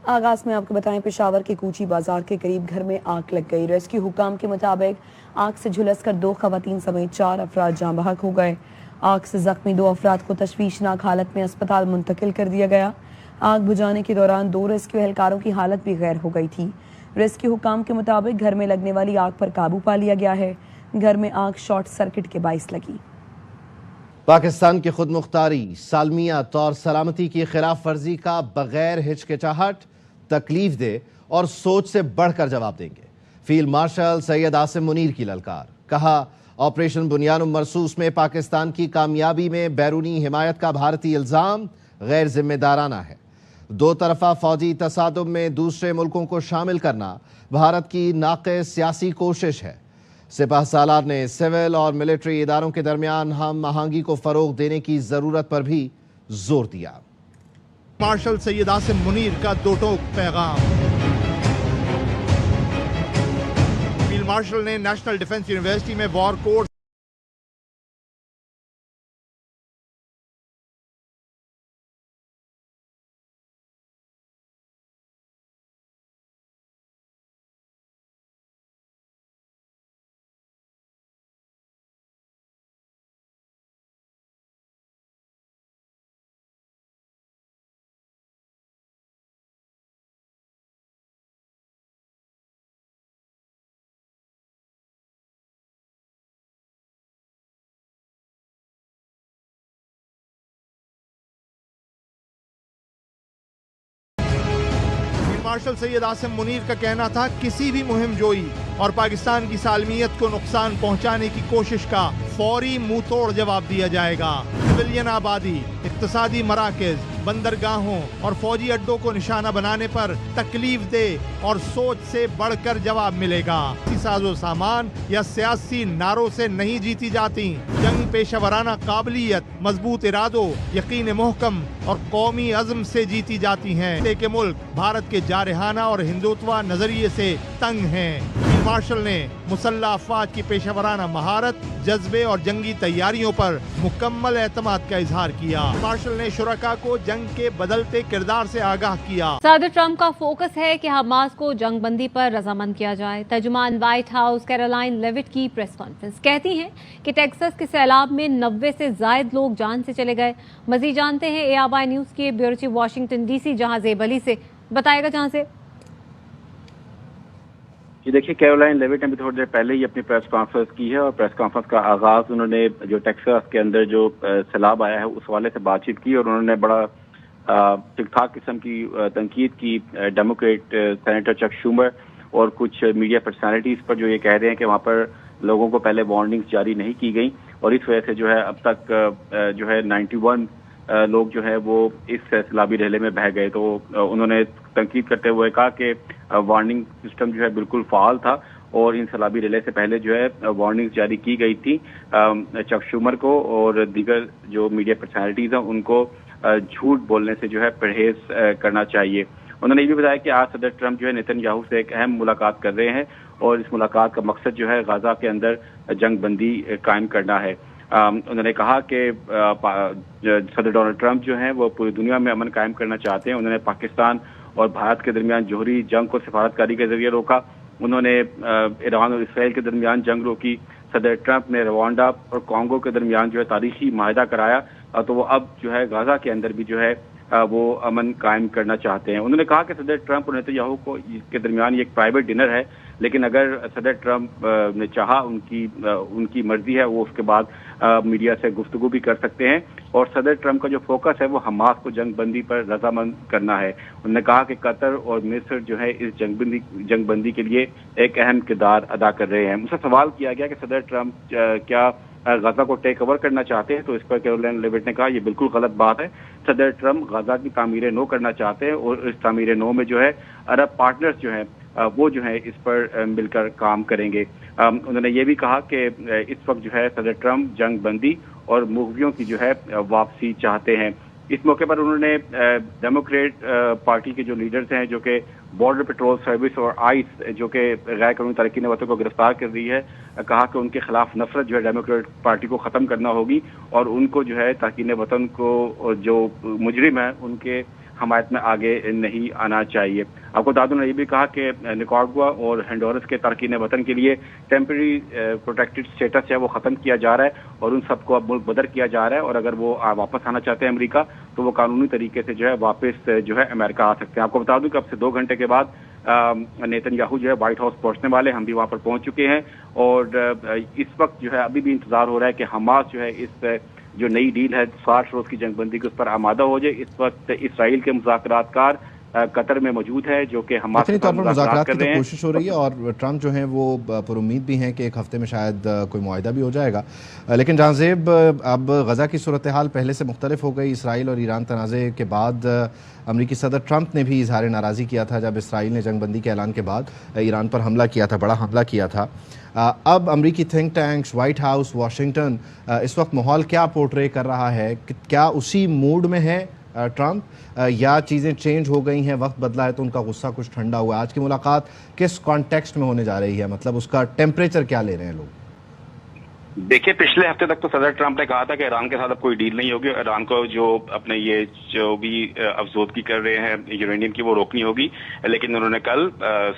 آغاز میں آپ کو بتائیں پشاور کے کوچی بازار کے قریب گھر میں آگ لگ گئی۔ ریسکیو حکام کے مطابق آگ سے جھلس کر 2 خواتین سمیت 4 افراد جاں بحق ہو گئے۔ آگ سے زخمی 2 افراد کو تشویشناک حالت میں اسپتال منتقل کر دیا گیا۔ آگ بجھانے کے دوران 2 ریسکیو اہلکاروں کی حالت بھی غیر ہو گئی تھی۔ ریسکیو حکام کے مطابق گھر میں لگنے والی آگ پر قابو پا لیا گیا ہے۔ گھر میں آگ شارٹ سرکٹ کے باعث لگی۔ پاکستان کی خود مختاری، سالمیت اور سلامتی کی خلاف ورزی کا بغیر ہچکچاہٹ، تکلیف دہ اور سوچ سے بڑھ کر جواب دیں گے۔ فیلڈ مارشل سید عاصم منیر کی للکار۔ کہا، آپریشن بنیان مرصوص میں پاکستان کی کامیابی میں بیرونی حمایت کا بھارتی الزام غیر ذمہ دارانہ ہے۔ 2 طرفہ فوجی تصادم میں دوسرے ملکوں کو شامل کرنا بھارت کی ناقص سیاسی کوشش ہے۔ سپاہ سالار نے سول اور ملٹری اداروں کے درمیان ہم آہنگی کو فروغ دینے کی ضرورت پر بھی زور دیا۔ مارشل سید عاصم منیر کا 2 ٹوک پیغام۔ فیلڈ مارشل نے نیشنل ڈیفنس یونیورسٹی میں وار کورس مارشل سید عاصم منیر کا کہنا تھا، کسی بھی مہم جوئی اور پاکستان کی سالمیت کو نقصان پہنچانے کی کوشش کا فوری منہ توڑ جواب دیا جائے گا۔ سویلین آبادی، اقتصادی مراکز، بندرگاہوں اور فوجی اڈوں کو نشانہ بنانے پر تکلیف دہ اور سوچ سے بڑھ کر جواب ملے گا۔ ساز و سامان یا سیاسی نعروں سے نہیں جیتی جاتی، جنگ پیشہ ورانہ قابلیت، مضبوط ارادوں، یقین محکم اور قومی عزم سے جیتی جاتی ہیں۔ کہ ملک بھارت کے جارحانہ اور ہندوتوا نظریے سے تنگ ہیں۔ مارشل نے مسلح افواج کی پیشہ ورانہ مہارت، جذبے اور جنگی تیاریوں پر مکمل اعتماد کا اظہار کیا۔ مارشل نے شرکاء کو جنگ کے بدلتے کردار سے آگاہ کیا۔ صدر ٹرمپ کا فوکس ہے کہ حماس کو جنگ بندی پر رضامند کیا جائے۔ ترجمان وائٹ ہاؤس کیرولائن لیوٹ کی پریس کانفرنس کہتی ہیں کہ ٹیکساس کے سیلاب میں 90 سے زائد لوگ جان سے چلے گئے۔ مزید جانتے ہیں اے آبائی نیوز کے بیورو چیف واشنگٹن ڈی سی جہاں زیب علی سے۔ بتائے گا جہاں سے۔ جی دیکھیے، کیرولائن لیوٹ نے بھی تھوڑی دیر پہلے ہی اپنی پریس کانفرنس کی ہے اور پریس کانفرنس کا آغاز انہوں نے جو ٹیکساس کے اندر جو سیلاب آیا ہے اس حوالے سے بات چیت کی اور انہوں نے بڑا ٹھیک ٹھاک قسم کی تنقید کی ڈیموکریٹ سینیٹر چک شومر اور کچھ میڈیا پرسنالٹیز پر، جو یہ کہہ رہے ہیں کہ وہاں پر لوگوں کو پہلے وارننگز جاری نہیں کی گئیں اور اس وجہ سے جو ہے اب تک جو ہے 91 لوگ جو ہے وہ اس سیلابی ریلے میں بہہ گئے۔ تو انہوں نے تنقید کرتے ہوئے کہا کہ وارننگ سسٹم جو ہے بالکل فعال تھا اور ان سیلابی ریلے سے پہلے جو ہے وارننگ جاری کی گئی تھی۔ چک شومر کو اور دیگر جو میڈیا پرسنالٹیز ہیں ان کو جھوٹ بولنے سے جو ہے پرہیز کرنا چاہیے۔ انہوں نے یہ بھی بتایا کہ آج صدر ٹرمپ جو ہے نیتن یاہو سے ایک اہم ملاقات کر رہے ہیں اور اس ملاقات کا مقصد جو ہے غزہ کے اندر جنگ بندی قائم کرنا ہے۔ انہوں نے کہا کہ صدر ڈونلڈ ٹرمپ جو ہیں وہ پوری دنیا میں امن قائم کرنا چاہتے ہیں۔ انہوں نے پاکستان اور بھارت کے درمیان جوہری جنگ کو سفارتکاری کے ذریعے روکا۔ انہوں نے ایران اور اسرائیل کے درمیان جنگ روکی۔ صدر ٹرمپ نے روانڈا اور کانگو کے درمیان جو ہے تاریخی معاہدہ کرایا، تو وہ اب جو ہے غزہ کے اندر بھی جو ہے وہ امن قائم کرنا چاہتے ہیں۔ انہوں نے کہا کہ صدر ٹرمپ اور نیتن یاہو کو کے درمیان یہ ایک پرائیویٹ ڈنر ہے، لیکن اگر صدر ٹرمپ نے چاہا، ان کی مرضی ہے، وہ اس کے بعد میڈیا سے گفتگو بھی کر سکتے ہیں۔ اور صدر ٹرمپ کا جو فوکس ہے وہ حماس کو جنگ بندی پر رضامند کرنا ہے۔ انہوں نے کہا کہ قطر اور مصر جو ہے اس جنگ بندی کے لیے ایک اہم کردار ادا کر رہے ہیں۔ مجھ سے سوال کیا گیا کہ صدر ٹرمپ کیا غزہ کو ٹیک اوور کرنا چاہتے ہیں، تو اس پر کیرولائن لیوٹ نے کہا یہ بالکل غلط بات ہے۔ صدر ٹرمپ غزہ کی تعمیر نو کرنا چاہتے ہیں اور اس تعمیر نو میں جو ہے عرب پارٹنرز جو ہیں وہ جو ہے اس پر مل کر کام کریں گے۔ انہوں نے یہ بھی کہا کہ اس وقت جو ہے صدر ٹرمپ جنگ بندی اور مغویوں کی جو ہے واپسی چاہتے ہیں۔ اس موقع پر انہوں نے ڈیموکریٹ پارٹی کے جو لیڈرز ہیں، جو کہ بارڈر پیٹرول سروس اور آئس جو کہ غیر قانونی تارکین وطن کو گرفتار کر رہی ہے، کہا کہ ان کے خلاف نفرت جو ہے ڈیموکریٹ پارٹی کو ختم کرنا ہوگی اور ان کو جو ہے تارکین وطن کو جو مجرم ہیں ان کے حمایت میں آگے نہیں آنا چاہیے۔ آپ کو بتا دوں نے یہ بھی کہا کہ نکارگوا اور ہنڈورس کے تارکین وطن کے لیے ٹیمپرری پروٹیکٹڈ اسٹیٹس ہے وہ ختم کیا جا رہا ہے اور ان سب کو اب ملک بدر کیا جا رہا ہے، اور اگر وہ واپس آنا چاہتے ہیں امریکہ تو وہ قانونی طریقے سے جو ہے واپس جو ہے امریکہ آ سکتے ہیں۔ آپ کو بتا دوں کہ اب سے 2 گھنٹے کے بعد نیتن یاہو جو ہے وائٹ ہاؤس پہنچنے والے، ہم بھی وہاں پر پہنچ چکے ہیں، اور اس وقت جو ہے ابھی بھی انتظار ہو رہا ہے کہ حماس جو ہے اس جو نئی ڈیل ہے 60 روز کی جنگ بندی کی اس پر آمادہ ہو جائے۔ اس وقت اسرائیل کے مذاکرات کار قطر میں موجود ہے جو کہ حماس کے طور پر مذاکرات کر کی رہے تو ہیں، کوشش ہو رہی ہے اور ٹرمپ جو ہیں وہ پر امید بھی ہیں کہ ایک ہفتے میں شاید کوئی معاہدہ بھی ہو جائے گا، لیکن جہاں زیب اب غزہ کی صورتحال پہلے سے مختلف ہو گئی۔ اسرائیل اور ایران تنازع کے بعد امریکی صدر ٹرمپ نے بھی اظہار ناراضی کیا تھا جب اسرائیل نے جنگ بندی کے اعلان کے بعد ایران پر حملہ کیا تھا، بڑا حملہ کیا تھا۔ اب امریکی think tanks, White House, Washington اس وقت ماحول کیا پورٹرے کر رہا ہے؟ کیا اسی موڈ میں ہے ٹرمپ یا چیزیں چینج ہو گئی ہیں، وقت بدلا ہے تو ان کا غصہ کچھ ٹھنڈا ہوا ہے؟ آج کی ملاقات کس کانٹیکسٹ میں ہونے جا رہی ہے، مطلب اس کا ٹیمپریچر کیا لے رہے ہیں لوگ؟ دیکھیے پچھلے ہفتے تک تو صدر ٹرمپ نے کہا تھا کہ ایران کے ساتھ اب کوئی ڈیل نہیں ہوگی، ایران کو جو اپنے یہ جو بھی افزودگی کر رہے ہیں یورینیم کی وہ روکنی ہوگی، لیکن انہوں نے کل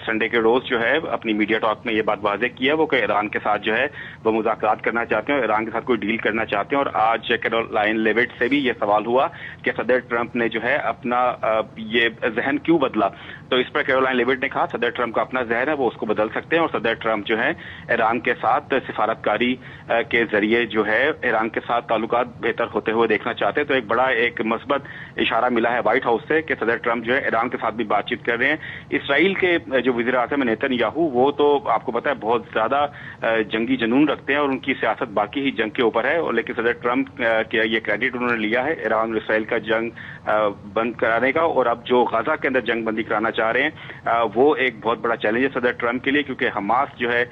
سنڈے کے روز جو ہے اپنی میڈیا ٹاک میں یہ بات واضح کیا وہ کہ ایران کے ساتھ جو ہے وہ مذاکرات کرنا چاہتے ہیں اور ایران کے ساتھ کوئی ڈیل کرنا چاہتے ہیں۔ اور آج کیرولائن لیوٹ سے بھی یہ سوال ہوا کہ صدر ٹرمپ نے جو ہے اپنا یہ ذہن کیوں بدلا، تو اس پر کیرولائن لیوٹ نے کہا صدر ٹرمپ کا اپنا ذہن ہے وہ اس کو بدل سکتے ہیں، اور صدر ٹرمپ جو ہے ایران کے ساتھ سفارتکاری کے ذریعے جو ہے ایران کے ساتھ تعلقات بہتر ہوتے ہوئے دیکھنا چاہتے ہیں۔ تو ایک بڑا ایک مثبت اشارہ ملا ہے وائٹ ہاؤس سے کہ صدر ٹرمپ جو ہے ایران کے ساتھ بھی بات چیت کر رہے ہیں۔ اسرائیل کے جو وزیر اعظم نیتن یاہو وہ تو آپ کو پتا ہے بہت زیادہ جنگی جنون رکھتے ہیں اور ان کی سیاست باقی ہی جنگ کے اوپر ہے، اور لیکن صدر ٹرمپ کے یہ کریڈٹ انہوں نے لیا ہے ایران اور اسرائیل کا جنگ بند کرانے کا، اور اب جو غزہ کے اندر جنگ بندی کرانا چاہ رہے ہیں وہ ایک بہت بڑا چیلنج ہے صدر ٹرمپ کے لیے، کیونکہ حماس جو ہے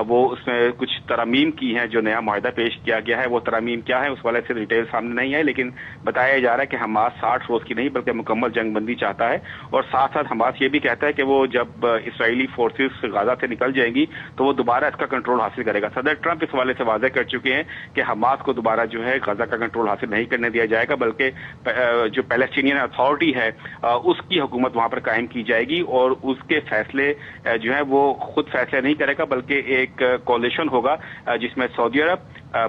وہ اس میں کچھ ترامیم کی ہیں، جو نیا معاہدہ پیش کیا گیا ہے وہ ترامیم کیا ہے اس والے سے ڈیٹیل سامنے نہیں ہے، لیکن بتایا جا رہا ہے کہ حماس 60 روز کی نہیں بلکہ مکمل جنگ بندی چاہتا ہے، اور ساتھ ساتھ حماس یہ بھی کہتا ہے کہ وہ جب اسرائیلی فورسز غزہ سے نکل جائیں گی تو وہ دوبارہ اس کا کنٹرول حاصل کرے گا۔ صدر ٹرمپ اس حوالے سے واضح کر چکے ہیں کہ حماس کو دوبارہ جو ہے غزہ کا کنٹرول حاصل نہیں کرنے دیا جائے گا، بلکہ جو پیلسٹینین اتھارٹی ہے اس کی حکومت وہاں پر قائم کی جائے گی، اور اس کے فیصلے جو ہے وہ خود فیصلے نہیں کرے گا بلکہ ایک کولیشن ہوگا جس میں سعودی عرب،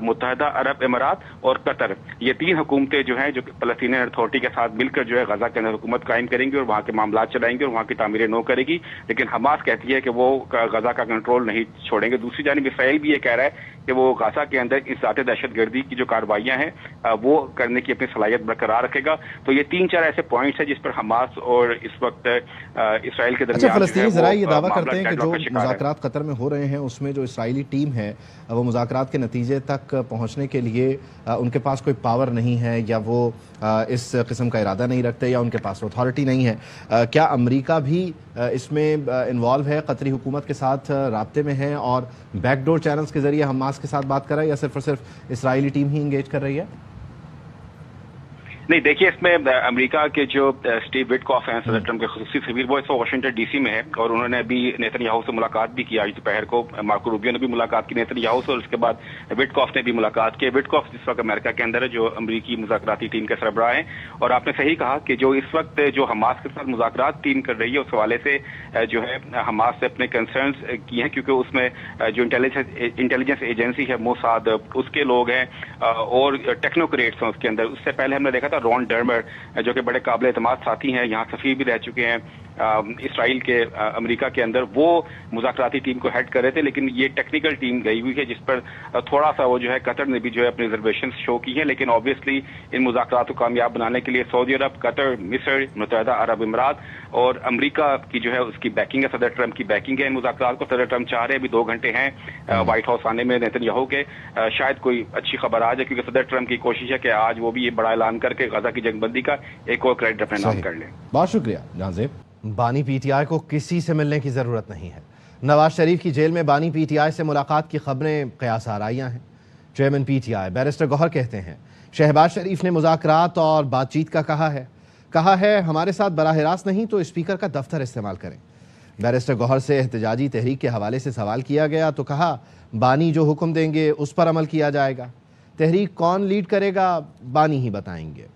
متحدہ عرب امارات اور قطر، یہ 3 حکومتیں جو ہیں جو فلسطینین اتھارٹی کے ساتھ مل کر جو ہے غزہ کے اندر حکومت قائم کریں گی اور وہاں کے معاملات چلائیں گے اور وہاں کی تعمیریں نو کرے گی، لیکن حماس کہتی ہے کہ وہ غزہ کا کنٹرول نہیں چھوڑیں گے۔ دوسری جانب اسرائیل بھی یہ کہہ رہا ہے کہ وہ غزہ کے اندر اس ذات دہشت گردی کی جو کارروائیاں ہیں وہ کرنے کی اپنی صلاحیت برقرار رکھے گا۔ تو یہ 3-4 ایسے پوائنٹس ہیں جس پر حماس اور اس وقت اسرائیل کے درمیان فلسطینی ذرائع یہ دعویٰ کرتے ہیں کہ جو مذاکرات قطر میں ہو رہے ہیں اس میں جو اسرائیلی ٹیم ہے وہ مذاکرات کے نتیجے تک پہنچنے کے لیے ان کے پاس کوئی پاور نہیں ہے، یا وہ اس قسم کا ارادہ نہیں رکھتے، یا ان کے پاس اتھارٹی نہیں ہے۔ کیا امریکہ بھی اس میں انوالو ہے، قطری حکومت کے ساتھ رابطے میں ہے اور بیک ڈور چینلز کے ذریعے حماس کے ساتھ بات کر رہا ہے، یا صرف اور صرف اسرائیلی ٹیم ہی انگیج کر رہی ہے؟ نہیں دیکھیے اس میں امریکہ کے جو اسٹیو وٹکاف ہیں صدر ٹرمپ کے خصوصی سفیر وہ اس وقت واشنگٹن ڈی سی میں ہے، اور انہوں نے ابھی نیتن یاہو سے ملاقات بھی کی آج دوپہر کو۔ مارکو روبیو نے بھی ملاقات کی نیتن یاہو سے، اور اس کے بعد وٹکاف نے بھی ملاقات کی۔ وٹکاف جس وقت امریکہ کے اندر ہے، جو امریکی مذاکراتی ٹیم کے سربراہ ہیں، اور آپ نے صحیح کہا کہ جو اس وقت جو حماس کے ساتھ مذاکرات ٹیم کر رہی ہے اس حوالے سے جو ہے حماس سے اپنے کنسرنز کیے ہیں، کیونکہ اس میں جو انٹیلیجنس ایجنسی ہے موساد اس کے لوگ ہیں اور ٹیکنوکریٹس ہیں اس کے اندر۔ اس سے پہلے ہم نے دیکھا تھا رون ڈرمر جو کہ بڑے قابل اعتماد ساتھی ہیں، یہاں سفیر بھی رہ چکے ہیں اسرائیل کے امریکہ کے اندر، وہ مذاکراتی ٹیم کو ہیڈ کر رہے تھے، لیکن یہ ٹیکنیکل ٹیم گئی ہوئی ہے جس پر تھوڑا سا وہ جو ہے قطر نے بھی جو ہے اپنی ریزرویشن شو کی ہیں، لیکن آبویسلی ان مذاکرات کو کامیاب بنانے کے لیے سعودی عرب، قطر، مصر، متحدہ عرب امارات اور امریکہ کی جو ہے اس کی بیکنگ ہے، صدر ٹرمپ کی بیکنگ ہے ان مذاکرات کو۔ صدر ٹرمپ چاہ رہے ہیں ابھی 2 گھنٹے ہیں وائٹ ہاؤس آنے میں نیتن یاہو کے، شاید کوئی اچھی خبر آ جائے، کیونکہ صدر ٹرمپ کی کوشش ہے کہ آج وہ بھی یہ بڑا اعلان کر کے غزہ کی جنگ بندی کا ایک اور کریڈٹ اپنے نام کر لیں۔ بہت شکریہ جہاں زیب۔ بانی پی ٹی آئی کو کسی سے ملنے کی ضرورت نہیں ہے۔ نواز شریف کی جیل میں بانی پی ٹی آئی سے ملاقات کی خبریں قیاس آرائیاں ہیں۔ Chairman P T I barrister Gohar کہتے ہیں شہباز شریف نے مذاکرات اور بات چیت کا کہا ہے ہمارے ساتھ براہ راست نہیں تو اسپیکر کا دفتر استعمال کریں۔ بیرسٹر گوہر سے احتجاجی تحریک کے حوالے سے سوال کیا گیا تو کہا بانی جو حکم دیں گے اس پر عمل کیا جائے گا، تحریک کون لیڈ کرے گا بانی ہی بتائیں گے۔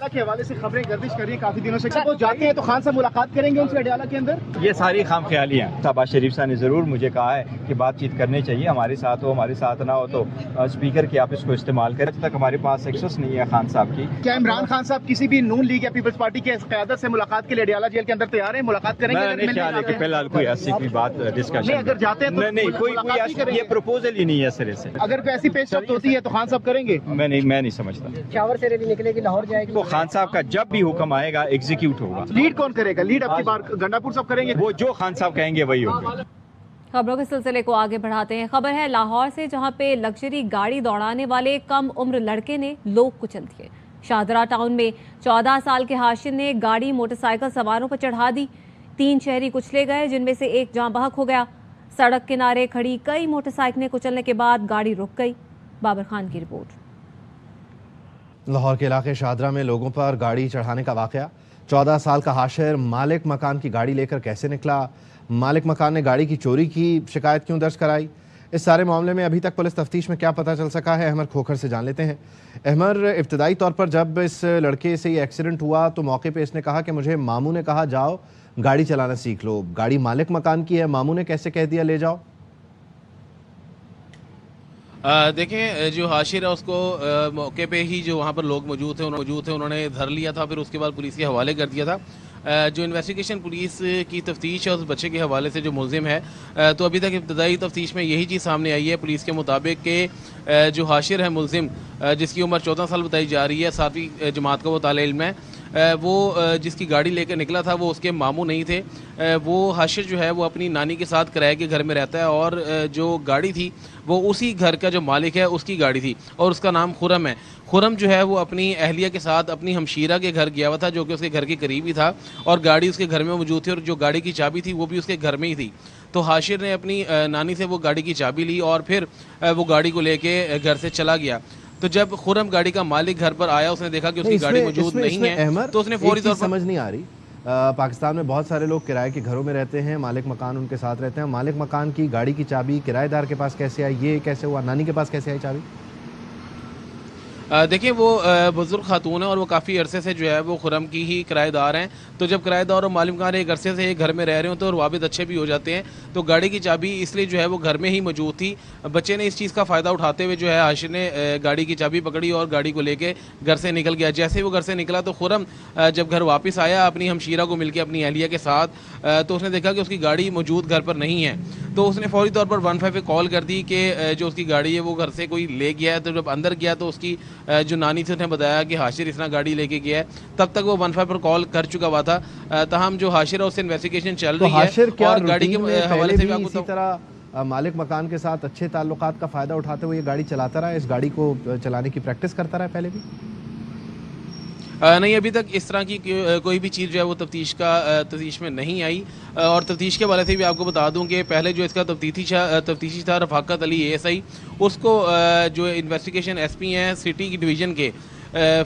کے حوالے سے خبریں گردش کر رہی ہیں کافی دنوں سے، وہ جاتے ہیں تو خان صاحب ملاقات کریں گے ان سے اڈیالہ کے اندر؟ یہ ساری خام خیالی ہیں۔ شہباز شریف صاحب نے ضرور مجھے کہا ہے کہ بات چیت کرنی چاہیے، ہمارے ساتھ ہو ہمارے ساتھ نہ ہو تو اسپیکر کی آپ اس کو استعمال کریں۔ اب تک ہمارے پاس ایکسس نہیں ہے خان صاحب کی۔ کیا عمران خان صاحب کسی بھی نون لیگ یا پیپلز پارٹی کے قیادت سے ملاقات کے لیے اڈیالہ جیل کے اندر تیار ہیں؟ ملاقات کریں گے؟ میں نہیں خیال ہے کہ فی الحال کوئی ایسی کوئی بات ڈسکشن نہیں، اگر جاتے ہیں تو نہیں کوئی یہ پروپوزل ہی نہیں ہے سرے سے۔ اگر کوئی ایسی پیش رفت ہوتی ہے تو خان صاحب کریں گے؟ میں نہیں سمجھتا۔ پشاور سے ریلی نکلے گی، لاہور جائے گی، وہ خان صاحب کا جب بھی حکم آئے گا ایگزیکیوٹ ہوگا۔ لیڈ کون کرے گا؟ لیڈ اب کی بار گنڈا پور صاحب کریں گے؟ وہ جو خان صاحب کہیں گے وہی ہوگا۔ خبروں کے سلسلے کو آگے بڑھاتے ہیں۔ خبر ہے لاہور سے، جہاں پہ لگژری گاڑی دوڑانے والے کم عمر لڑکے نے لوگ کچل دیے۔ شاہدرہ ٹاؤن میں 14 سال کے ہاشم نے گاڑی موٹر سائیکل سواروں پر چڑھا دی، 3 شہری کچلے گئے جن میں سے ایک جاں بحق ہو گیا۔ سڑک کنارے کھڑی کئی موٹر سائیکلیں کچلنے کے بعد گاڑی رک گئی۔ بابر خان کی رپورٹ۔ لاہور کے علاقے شاہدرہ میں لوگوں پر گاڑی چڑھانے کا واقعہ۔ 14 سال کا ہاشر مالک مکان کی گاڑی لے کر کیسے نکلا؟ مالک مکان نے گاڑی کی چوری کی شکایت کیوں درج کرائی؟ اس سارے معاملے میں ابھی تک پولیس تفتیش میں کیا پتہ چل سکا ہے؟ احمر کھوکھر سے جان لیتے ہیں۔ احمر، ابتدائی طور پر جب اس لڑکے سے یہ ایکسیڈنٹ ہوا تو موقع پہ اس نے کہا کہ مجھے ماموں نے کہا جاؤ گاڑی چلانا سیکھ لو۔ گاڑی مالک مکان کی ہے، ماموں نے کیسے کہہ دیا لے جاؤ؟ دیکھیں، جو حاشر ہے اس کو موقع پہ ہی جو وہاں پر لوگ موجود تھے انہوں نے دھر لیا تھا، پھر اس کے بعد پولیس کے حوالے کر دیا تھا۔ جو انویسٹیگیشن پولیس کی تفتیش ہے اس بچے کے حوالے سے جو ملزم ہے، تو ابھی تک ابتدائی تفتیش میں یہی چیز سامنے آئی ہے پولیس کے مطابق کہ جو حاشر ہے ملزم، جس کی عمر 14 سال بتائی جا رہی ہے، 7ویں جماعت کا وہ طالب علم ہے، وہ جس کی گاڑی لے کر نکلا تھا وہ اس کے ماموں نہیں تھے۔ وہ حاشر جو ہے وہ اپنی نانی کے ساتھ کرائے کے گھر میں رہتا ہے، اور جو گاڑی تھی وہ اسی گھر کا جو مالک ہے اس کی گاڑی تھی، اور اس کا نام خرم ہے۔ خرم جو ہے وہ اپنی اہلیہ کے ساتھ اپنی ہمشیرہ کے گھر گیا ہوا تھا، جو کہ اس کے گھر کے قریب ہی تھا، اور گاڑی اس کے گھر میں موجود تھی، اور جو گاڑی کی چابی تھی وہ بھی اس کے گھر میں ہی تھی۔ تو حاشر نے اپنی نانی سے وہ گاڑی کی چابی لی اور پھر وہ گاڑی کو لے کے گھر سے چلا گیا۔ تو جب خرم گاڑی کا مالک گھر پر آیا، اس نے دیکھا کہ اس کی گاڑی موجود نہیں ہے، تو اس نے فوری طور پر سمجھ نہیں آ رہی، پاکستان میں بہت سارے لوگ کرائے کے گھروں میں رہتے ہیں، مالک مکان ان کے ساتھ رہتے ہیں، مالک مکان کی گاڑی کی چابی کرایہ دار کے پاس کیسے آئی؟ یہ کیسے ہوا؟ نانی کے پاس کیسے آئی چابی؟ دیکھیں، وہ بزرگ خاتون ہیں اور وہ کافی عرصے سے جو ہے وہ خرم کی ہی کرایہ دار ہیں۔ تو جب کرایہ دار اور مالک مکان ایک عرصے سے ایک گھر میں رہ رہے ہوں تو روابط اچھے بھی ہو جاتے ہیں۔ تو گاڑی کی چابی اس لیے جو ہے وہ گھر میں ہی موجود تھی۔ بچے نے اس چیز کا فائدہ اٹھاتے ہوئے جو ہے حاشر نے گاڑی کی چابی پکڑی اور گاڑی کو لے کے گھر سے نکل گیا۔ جیسے وہ گھر سے نکلا تو خرم جب گھر واپس آیا اپنی ہمشیرہ کو مل کے اپنی اہلیہ کے ساتھ، تو اس نے دیکھا کہ اس کی گاڑی موجود گھر پر نہیں ہے۔ تو اس نے فوری طور پر 15 پہ کال کر دی کہ جو اس کی گاڑی ہے وہ گھر سے کوئی لے گیا ہے۔ تو جب اندر گیا تو اس کی جو نانی تھی نے بتایا کہ حاشر اس طرح گاڑی لے کے گیا ہے۔ تب تک وہ 15 پر کال کر چکا ہوا تھا، تاہم جو حاشر ہے اس سے انویسٹیگیشن چل رہی ہے، اور گاڑی کے حوالے سے بھی آپ کو اسی طرح مالک مکان کے ساتھ اچھے تعلقات کا فائدہ اٹھاتے ہوئے یہ گاڑی چلاتا رہا، اس گاڑی کو چلانے کی پریکٹس کرتا رہا پہلے بھی؟ نہیں، ابھی تک اس طرح کی کوئی بھی چیز جو ہے وہ تفتیش میں نہیں آئی۔ اور تفتیش کے حوالے سے بھی آپ کو بتا دوں کہ پہلے جو اس کا تفتیشی تھا رفاقت علی ASI، اس کو جو انویسٹیگیشن SP ہیں سٹی کی ڈویژن کے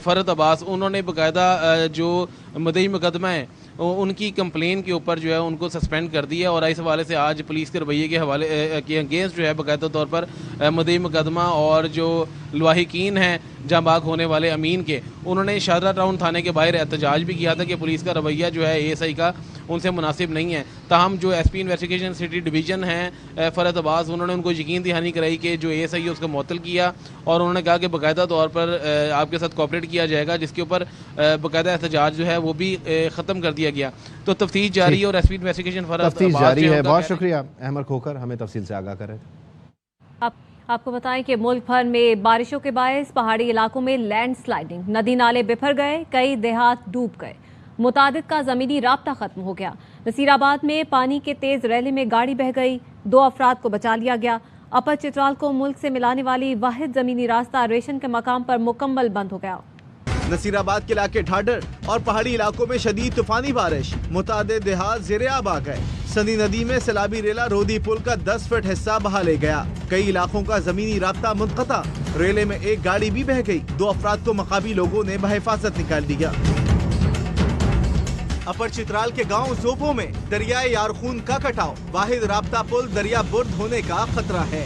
فرد عباس، انہوں نے باقاعدہ جو مدعی مقدمہ ہیں ان کی کمپلین کے اوپر جو ہے ان کو سسپینڈ کر دیا، اور اس حوالے سے آج پولیس کے رویے کے حوالے کے اگینسٹ جو ہے باقاعدہ طور پر مدعی مقدمہ اور جو لواحقین ہیں جاں بحق ہونے والے امین کے، انہوں نے شاہدرہ ٹاؤن تھانے کے باہر احتجاج بھی کیا تھا کہ پولیس کا رویہ جو ہے ASI کا ان سے مناسب نہیں ہے۔ تاہم جو SP انویسٹیگیشن سٹی ڈویژن ہیں فرد عباس، انہوں نے ان کو یقین دہانی کرائی کہ جو ASI ہے اس کو معطل کیا، اور انہوں نے کہا کہ باقاعدہ طور پر آپ کے ساتھ کوآپریٹ کیا جائے گا، جس کے اوپر باقاعدہ احتجاج جو ہے وہ بھی ختم کر دیا گیا۔ تو تفتیش جاری ہے اور SP انویسٹیگیشن فرد تفتیش جاری ہے۔ بہت شکریہ احمد کھوکھر، ہمیں تفصیل سے آگاہ کر رہے تھے۔ آپ کو بتائیں کہ ملک بھر میں بارشوں کے باعث پہاڑی علاقوں میں لینڈ سلائیڈنگ، ندی نالے بپھر گئے، کئی دیہات ڈوب گئے، متعدد کا زمینی رابطہ ختم ہو گیا۔ نصیر آباد میں پانی کے تیز ریلے میں گاڑی بہہ گئی، 2 افراد کو بچا لیا گیا۔ اپر چترال کو ملک سے ملانے والی واحد زمینی راستہ ریشن کے مقام پر مکمل بند ہو گیا۔ نصیر آباد کے علاقے ڈھاڈر اور پہاڑی علاقوں میں شدید طوفانی بارش، متعدد دیہات زیر آب آ گئے۔ سندھی ندی میں سیلابی ریلا رودی پل کا 10 فٹ حصہ بہا لے گیا، کئی علاقوں کا زمینی رابطہ منقطع، ریلے میں ایک گاڑی بھی بہہ گئی، 2 افراد کو مقامی لوگوں نے بحفاظت نکال دیا۔ اپر چترال کے گاؤں زوبوں میں دریائے یارخون کا کٹاؤ، واحد رابطہ پل دریا برد ہونے کا خطرہ ہے۔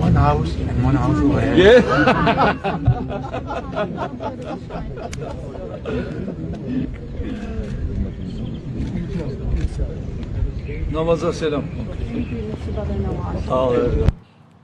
One house and one house over here. Yeah. Namaza selam.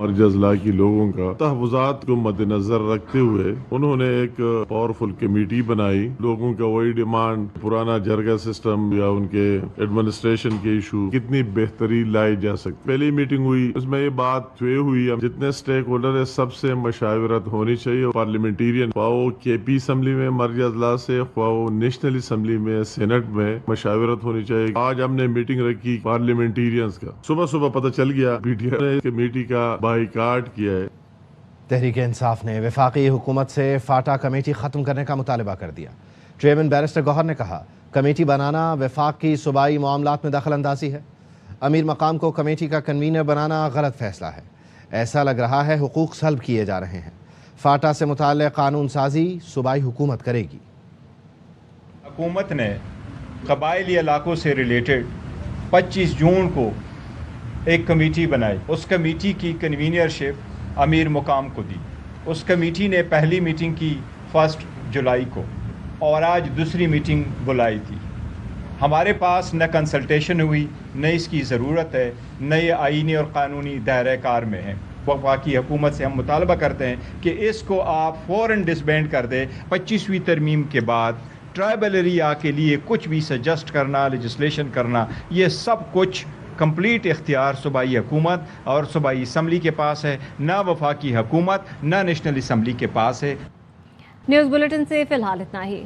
اور اضلاع کی لوگوں کا تحفظات کو مد نظر رکھتے ہوئے انہوں نے ایک پاورفل کمیٹی بنائی. لوگوں کا وہی ڈیمانڈ پرانا جرگہ سسٹم یا ان کے ایڈمنسٹریشن کے ایشو کتنی بہتری لائی جا سکتی. پہلی میٹنگ ہوئی اس میں یہ بات طے ہوئی جتنے اسٹیک ہولڈر ہے سب سے مشاورت ہونی چاہیے. پارلیمنٹیرین خواہ کے پی اسمبلی میں مرکزی اضلاع سے خواہ نیشنل اسمبلی میں سینٹ میں مشاورت ہونی چاہیے. آج ہم نے میٹنگ رکھی پارلیمنٹیرینز کا. صبح پتہ چل گیا پی ٹی آئی نے کمیٹی کا بائیکاٹ کیا ہے. تحریک انصاف نے وفاقی حکومت سے فاٹا کمیٹی ختم کرنے کا مطالبہ کر دیا. چیئرمین بیرسٹر گوہر نے کہا کمیٹی بنانا وفاق کی صوبائی معاملات میں دخل اندازی ہے. امیر مقام کو کمیٹی کا کنوینر بنانا غلط فیصلہ ہے. ایسا لگ رہا ہے حقوق سلب کیے جا رہے ہیں. فاٹا سے متعلق قانون سازی صوبائی حکومت کرے گی. حکومت نے قبائلی علاقوں سے ریلیٹڈ 25 جون کو ایک کمیٹی بنائی. اس کمیٹی کی کنوینرشپ امیر مقام کو دی. اس کمیٹی نے پہلی میٹنگ کی 1 جولائی کو اور آج دوسری میٹنگ بلائی تھی. ہمارے پاس نہ کنسلٹیشن ہوئی نہ اس کی ضرورت ہے نہ یہ آئینی اور قانونی دائرہ کار میں ہے. وفاقی حکومت سے ہم مطالبہ کرتے ہیں کہ اس کو آپ فوراً ڈسبینڈ کر دیں. 25ویں ترمیم کے بعد ٹرائبل ایریا کے لیے کچھ بھی سجسٹ کرنا لیجسلیشن کرنا یہ سب کچھ کمپلیٹ اختیار صوبائی حکومت اور صوبائی اسمبلی کے پاس ہے. نہ وفاقی حکومت نہ نیشنل اسمبلی کے پاس ہے. نیوز بلیٹن سے فی الحال اتنا ہی.